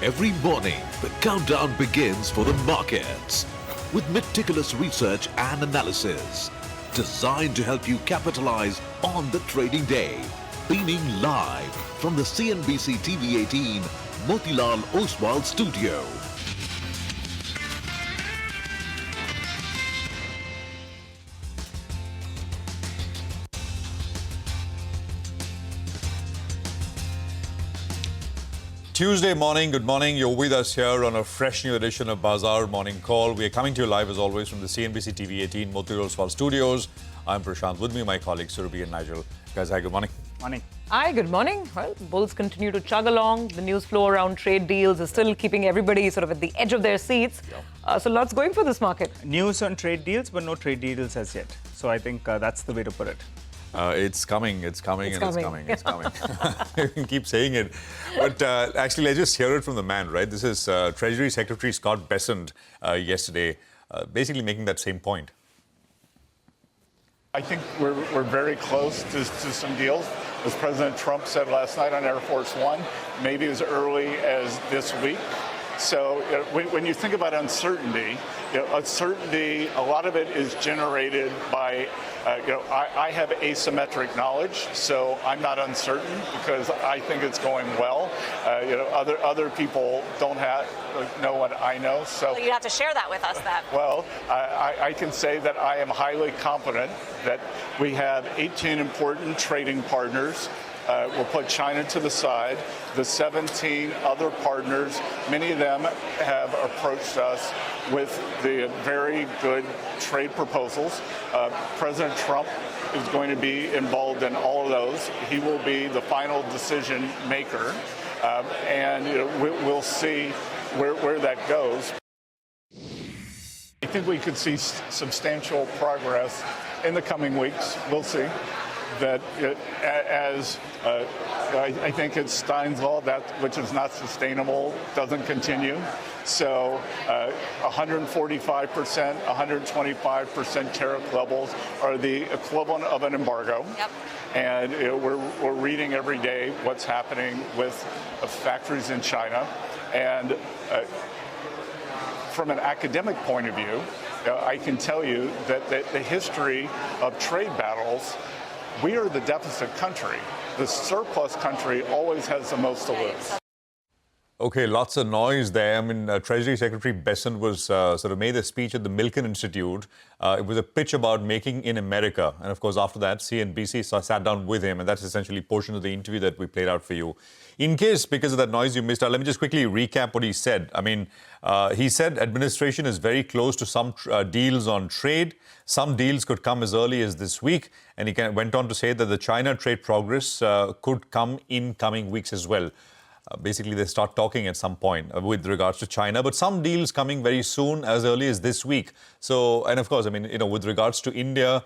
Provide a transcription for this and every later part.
Every morning, the countdown begins for the markets with meticulous research and analysis designed to help you capitalize on the trading day. Beaming live from the CNBC TV 18 Motilal Oswal studio. Tuesday morning, good morning. You're with us here on a fresh new edition of Bazaar Morning Call. We are coming to you live as always from the CNBC TV 18 Motilal Oswal studios. I'm Prashant. With me, my colleagues Surabhi and Nigel. Guys, hi, good morning. Morning. Hi, good morning. Well, bulls continue to chug along. The news flow around trade deals is still keeping everybody sort of at the edge of their seats. So lots going for this market. News on trade deals, but no trade deals as yet. So I think that's the way to put it. It's coming. You can keep saying it. But actually, let's just hear it from the man, right? This is Treasury Secretary Scott Bessent yesterday, basically making that same point. I think we're very close to some deals. As President Trump said last night on Air Force One, maybe as early as this week. So when you think about uncertainty, uncertainty, a lot of it is generated by, I have asymmetric knowledge, so I'm not uncertain because I think it's going well. Other people don't know what I know. So you have to share that with us then. Well, I can say that I am highly confident that we have 18 important trading partners. We'll put China to the side. The 17 other partners, many of them have approached us with the very good trade proposals. President Trump is going to be involved in all of those. He will be the final decision maker, and we'll see where that goes. I think we could see substantial progress in the coming weeks. We'll see. That I think it's Stein's law, that which is not sustainable doesn't continue. So 145%, 125% tariff levels are the equivalent of an embargo. Yep. And we're reading every day what's happening with factories in China. And from an academic point of view, I can tell you that the history of trade battles, we are the deficit country. The surplus country always has the most to lose. Okay, lots of noise there. I mean, Treasury Secretary Bessent was sort of made a speech at the Milken Institute. It was a pitch about making in America. And of course, after that, CNBC sat down with him. And that's essentially a portion of the interview that we played out for you. In case, because of that noise you missed out, let me just quickly recap what he said. I mean, he said administration is very close to some deals on trade. Some deals could come as early as this week. And he went on to say that the China trade progress could come in coming weeks as well. Basically, they start talking at some point with regards to China, but some deals coming very soon, as early as this week. So, and of course, I mean, with regards to India,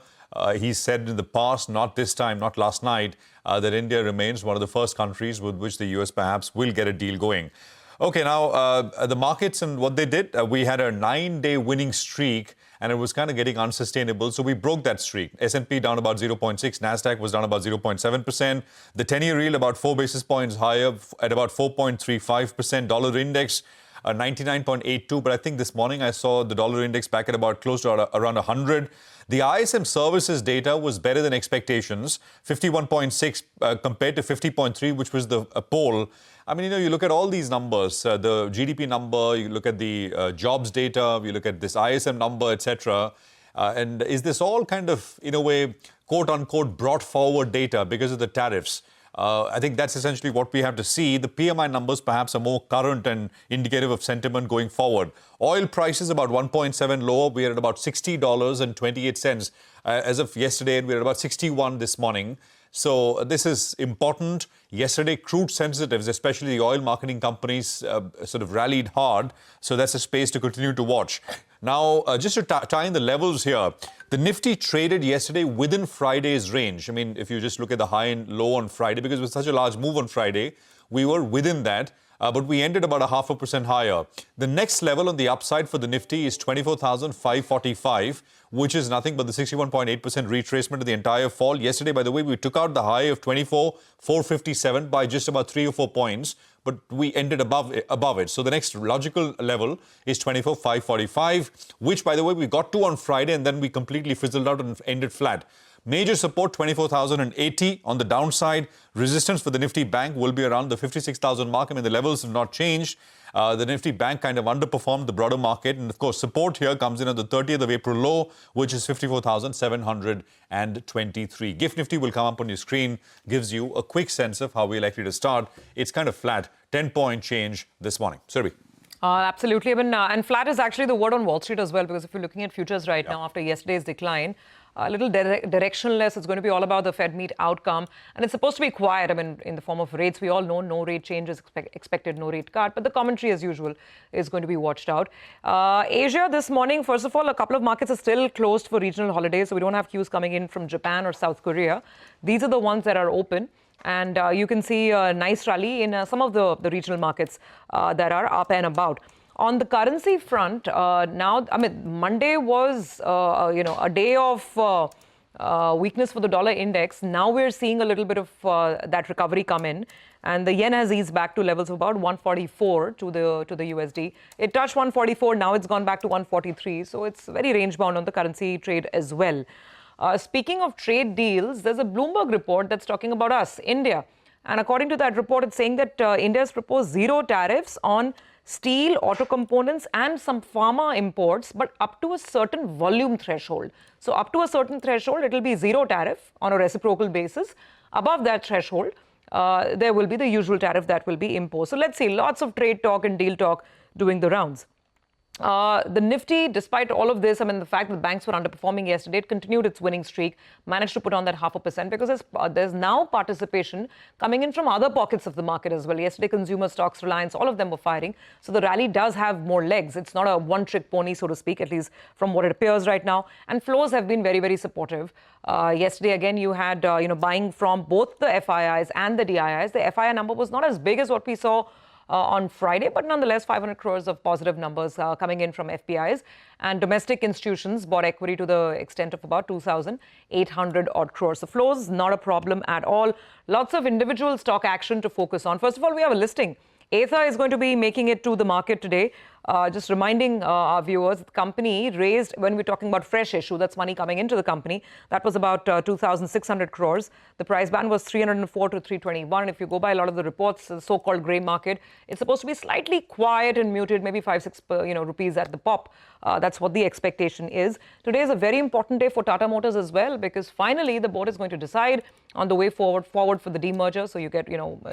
he said in the past, not this time, not last night, that India remains one of the first countries with which the US perhaps will get a deal going. Okay, now, the markets and what they did, we had a 9-day winning streak, and it was kind of getting unsustainable. So we broke that streak. S&P down about 0.6. Nasdaq was down about 0.7%. The 10-year yield about 4 basis points higher at about 4.35%. Dollar index 99.82. But I think this morning I saw the dollar index back at about close to around 100. The ISM services data was better than expectations, 51.6 compared to 50.3, which was the poll. I mean, you look at all these numbers, the GDP number, you look at the jobs data, you look at this ISM number, etc. And is this all kind of, in a way, quote unquote, brought forward data because of the tariffs? I think that's essentially what we have to see. The PMI numbers perhaps are more current and indicative of sentiment going forward. Oil prices about 1.7 lower. We are at about $60.28 as of yesterday, and we're at about 61 this morning. So this is important. Yesterday, crude sensitives, especially the oil marketing companies, sort of rallied hard. So that's a space to continue to watch. Now, just to tie in the levels here, the Nifty traded yesterday within Friday's range. I mean, if you just look at the high and low on Friday, because it was such a large move on Friday, we were within that. But we ended about 0.5% higher. The next level on the upside for the Nifty is 24,545, which is nothing but the 61.8% retracement of the entire fall. Yesterday, by the way, we took out the high of 24,457 by just about 3 or 4 points, but we ended above it. So the next logical level is 24,545, which, by the way, we got to on Friday, and then we completely fizzled out and ended flat. Major support 24,080 on the downside. Resistance for the Nifty Bank will be around the 56,000 mark. I mean, the levels have not changed. The Nifty Bank kind of underperformed the broader market. And of course, support here comes in at the 30th of April low, which is 54,723. GIFT Nifty will come up on your screen, gives you a quick sense of how we're likely to start. It's kind of flat, 10-point change this morning. Surabhi. Absolutely. I mean, and flat is actually the word on Wall Street as well, because if you're looking at futures right now after yesterday's decline, a little directionless. It's going to be all about the Fed meet outcome. And it's supposed to be quiet. I mean, in the form of rates, we all know no rate change is expected, no rate cut. But the commentary, as usual, is going to be watched out. Asia this morning, first of all, a couple of markets are still closed for regional holidays. So we don't have cues coming in from Japan or South Korea. These are the ones that are open. And you can see a nice rally in some of the regional markets that are up and about. On the currency front, now, I mean, Monday was, a day of weakness for the dollar index. Now we're seeing a little bit of that recovery come in. And the yen has eased back to levels of about 144 to the USD. It touched 144. Now it's gone back to 143. So it's very range bound on the currency trade as well. Speaking of trade deals, there's a Bloomberg report that's talking about us, India. And according to that report, it's saying that India has proposed zero tariffs on steel, auto components, and some pharma imports, but up to a certain volume threshold. So up to a certain threshold, it will be zero tariff on a reciprocal basis. Above that threshold, there will be the usual tariff that will be imposed. So let's see, lots of trade talk and deal talk doing the rounds. The Nifty, despite all of this, I mean, the fact that banks were underperforming yesterday, it continued its winning streak, managed to put on that 0.5% because there's now participation coming in from other pockets of the market as well. Yesterday, consumer stocks, Reliance, all of them were firing. So the rally does have more legs. It's not a one-trick pony, so to speak, at least from what it appears right now. And flows have been very, very supportive. Yesterday, again, you had, buying from both the FIIs and the DIIs. The FII number was not as big as what we saw on Friday, but nonetheless 500 crores of positive numbers coming in from FPIs, and domestic institutions bought equity to the extent of about 2,800 odd crores. The flows, not a problem at all. Lots of individual stock action to focus on. First of all, we have a listing. Ather is going to be making it to the market today. Just reminding our viewers, the company raised, when we're talking about fresh issue, that's money coming into the company, that was about 2,600 crores. The price band was 304 to 321. If you go by a lot of the reports, the so-called grey market, it's supposed to be slightly quiet and muted, maybe 5-6 rupees at the pop. That's what the expectation is. Today is a very important day for Tata Motors as well, because finally the board is going to decide on the way forward for the demerger. So you get,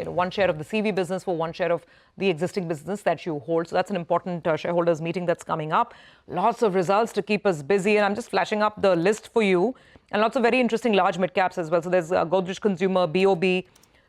one share of the CV business for one share of the existing business that you hold. So that's an important shareholders meeting that's coming up. Lots of results to keep us busy. And I'm just flashing up the list for you. And lots of very interesting large mid caps as well. So there's Godrej Consumer, BOB,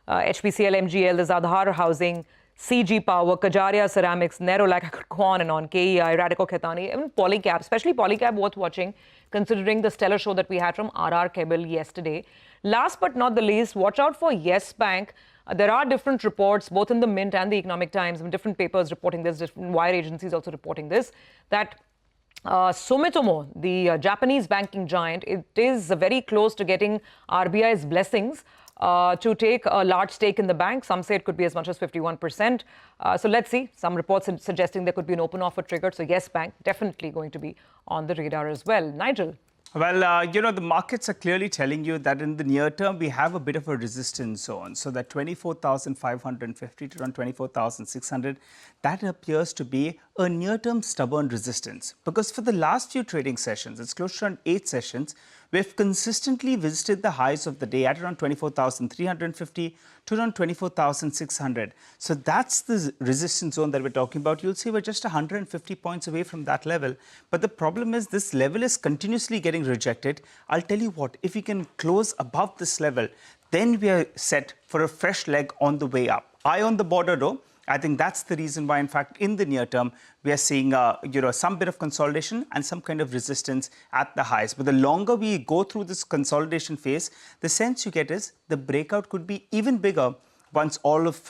HPCL, MGL, there's Aadhar Housing, CG Power, Kajaria Ceramics, Nerolac, I could go on and on, KEI, Radico Khetani, even Polycab, especially Polycab worth watching, considering the stellar show that we had from RR Kebble yesterday. Last but not the least, watch out for Yes Bank. There are different reports, both in the Mint and the Economic Times, and different papers reporting this, different wire agencies also reporting this, that Sumitomo, the Japanese banking giant, it is very close to getting RBI's blessings to take a large stake in the bank. Some say it could be as much as 51%. So let's see. Some reports suggesting there could be an open offer triggered. So Yes Bank definitely going to be on the radar as well. Nigel. Well, the markets are clearly telling you that in the near term, we have a bit of a resistance zone. So that 24,550 to around 24,600, that appears to be a near-term stubborn resistance. Because for the last few trading sessions, it's close to around 8 sessions, we've consistently visited the highs of the day at around 24,350 to around 24,600. So that's the resistance zone that we're talking about. You'll see we're just 150 points away from that level. But the problem is this level is continuously getting rejected. I'll tell you what, if we can close above this level, then we are set for a fresh leg on the way up. Eye on the border though. I think that's the reason why, in fact, in the near term, we are seeing, some bit of consolidation and some kind of resistance at the highs. But the longer we go through this consolidation phase, the sense you get is the breakout could be even bigger once all of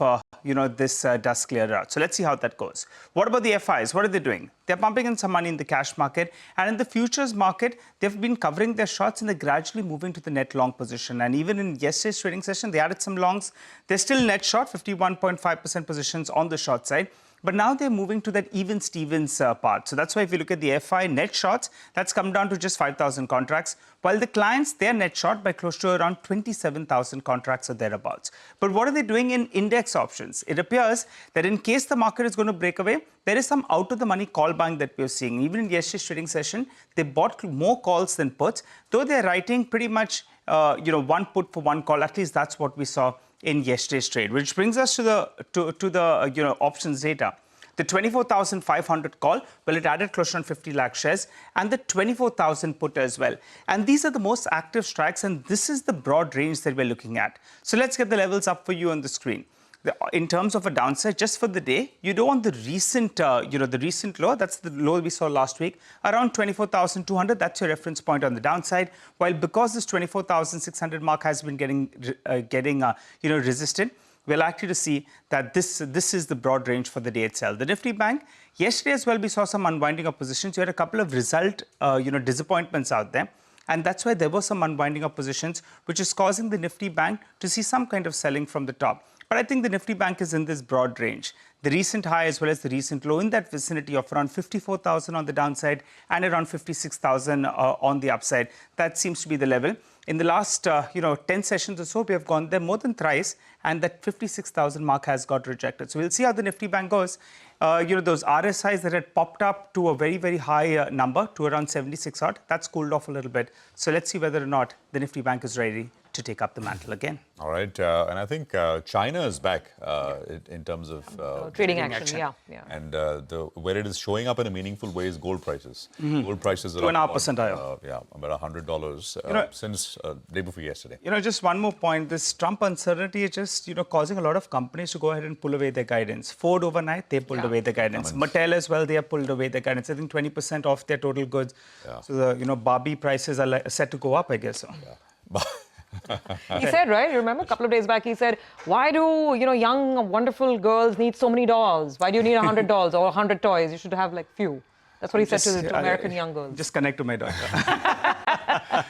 this does clear out. So let's see how that goes. What about the FIs? What are they doing? They're pumping in some money in the cash market, and in the futures market, they've been covering their shorts and they're gradually moving to the net long position. And even in yesterday's trading session, they added some longs. They're still net short, 51.5% positions on the short side. But now they're moving to that even-Stevens part. So that's why if you look at the FI net shorts, that's come down to just 5,000 contracts, while the clients, they're net short by close to around 27,000 contracts or thereabouts. But what are they doing in index options? It appears that in case the market is going to break away, there is some out-of-the-money call buying that we're seeing. Even in yesterday's trading session, they bought more calls than puts, though they're writing pretty much one put for one call. At least that's what we saw in yesterday's trade, which brings us to the options data. The 24,500 call, well, it added close to around 50 lakh shares, and the 24,000 put as well. And these are the most active strikes, and this is the broad range that we're looking at. So let's get the levels up for you on the screen. In terms of a downside, just for the day, you don't want the recent, the recent low. That's the low we saw last week, around 24,200. That's your reference point on the downside. While because this 24,600 mark has been getting resisted, we're likely to see that this is the broad range for the day itself. The Nifty Bank, yesterday as well, we saw some unwinding of positions. You had a couple of result, disappointments out there. And that's why there was some unwinding of positions, which is causing the Nifty Bank to see some kind of selling from the top. But I think the Nifty Bank is in this broad range. The recent high as well as the recent low in that vicinity of around 54,000 on the downside and around 56,000 on the upside. That seems to be the level. In the last 10 sessions or so, we have gone there more than thrice, and that 56,000 mark has got rejected. So we'll see how the Nifty Bank goes. Those RSIs that had popped up to a very, very high number, to around 76 odd, that's cooled off a little bit. So let's see whether or not the Nifty Bank is ready to take up the mantle again. All right. And I think China is back in terms of trading action. Yeah. And where it is showing up in a meaningful way is gold prices. Gold prices are 2.5% higher. About $100 since day before yesterday. Just one more point. This Trump uncertainty is just, causing a lot of companies to go ahead and pull away their guidance. Ford overnight, they pulled away their guidance. Mattel as well, they have pulled away their guidance. I think 20% off their total goods. Yeah. So the, Barbie prices are set to go up, I guess. So. Yeah. He said, right? You remember a couple of days back, he said, why do, young, wonderful girls need so many dolls? Why do you need 100 dolls or 100 toys? You should have, few. That's what he said to American young girls. Just connect to my daughter.